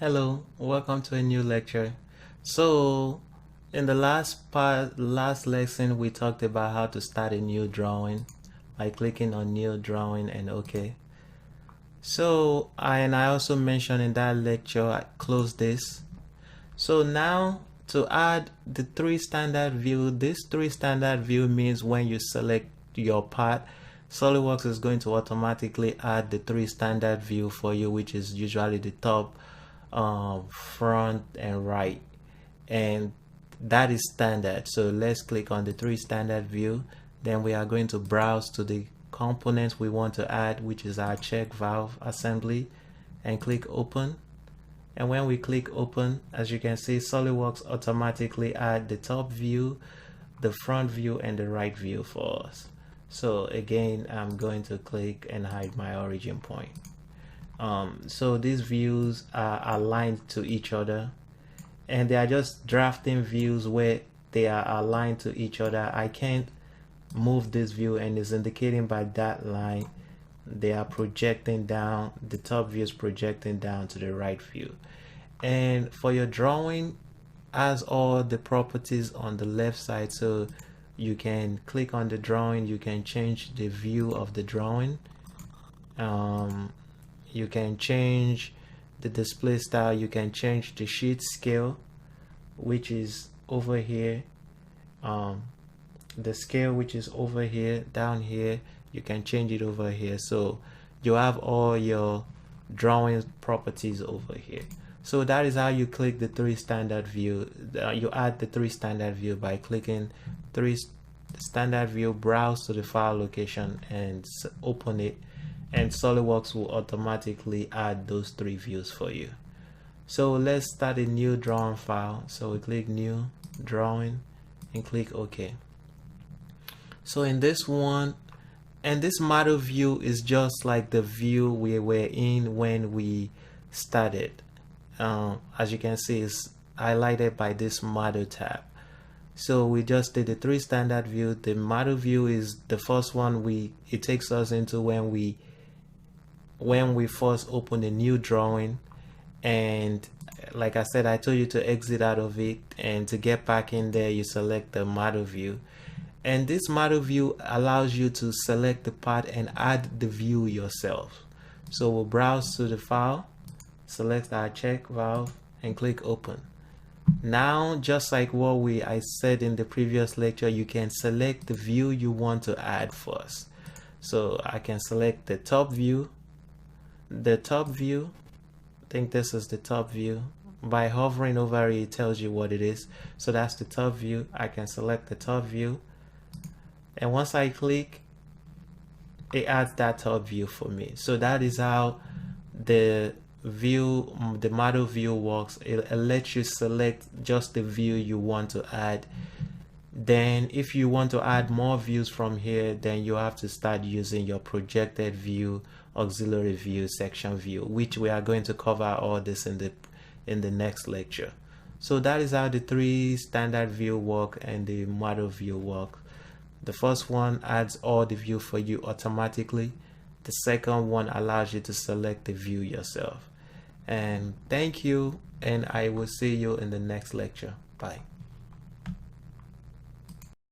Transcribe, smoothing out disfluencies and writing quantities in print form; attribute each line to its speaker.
Speaker 1: Hello, welcome to a new lecture. So, in the last lesson, we talked about how to start a new drawing by clicking on new drawing and OK. So, I also mentioned in that lecture, I close this. So now to add the three standard view, this three standard view means when you select your part, SolidWorks is going to automatically add the three standard view for you, which is usually the top, front and right, and that is standard. So let's click on the three standard view. Then we are going to browse to the components we want to add, which is our check valve assembly, and click open. And when we click open, as you can see, SolidWorks automatically add the top view, the front view, and the right view for us. So again, I'm going to click and hide my origin point. So these views are aligned to each other, and they are just drafting views where they are aligned to each other. I can't move this view, and it's indicating by that line they are projecting down. The top view is projecting down to the right view. And for your drawing, as all the properties on the left side, so you can click on the drawing, you can change the view of the drawing. You can change the display style, you can change the sheet scale, which is over here. The scale, which is over here, down here, you can change it over here. So you have all your drawing properties over here. So that is how you click the three standard view. You add the three standard view by clicking three standard view, browse to the file location and open it, and SolidWorks will automatically add those three views for you. So let's start a new drawing file. So we click new drawing and click OK. So in this one, and this model view is just like the view we were in when we started. As you can see, it's highlighted by this model tab. So we just did the three standard view. The model view is the first one it takes us into when we first open a new drawing. And like I said, I told you to exit out of it, and to get back in there you select the model view. And this model view allows you to select the part and add the view yourself. So we'll browse to the file, select our check valve and click open. Now, just like what I said in the previous lecture, you can select the view you want to add first. So I can select the top view. I think this is the top view. By hovering over it, it tells you what it is. So that's the top view. I can select the top view, and once I click, it adds that top view for me. So that is how the model view works. It lets you select just the view you want to add. Then if you want to add more views from here, then you have to start using your projected view, auxiliary view, section view, which we are going to cover all this in the next lecture. So that is how the three standard view work and the model view work. The first one adds all the view for you automatically. The second one allows you to select the view yourself. And thank you, and I will see you in the next lecture. Bye.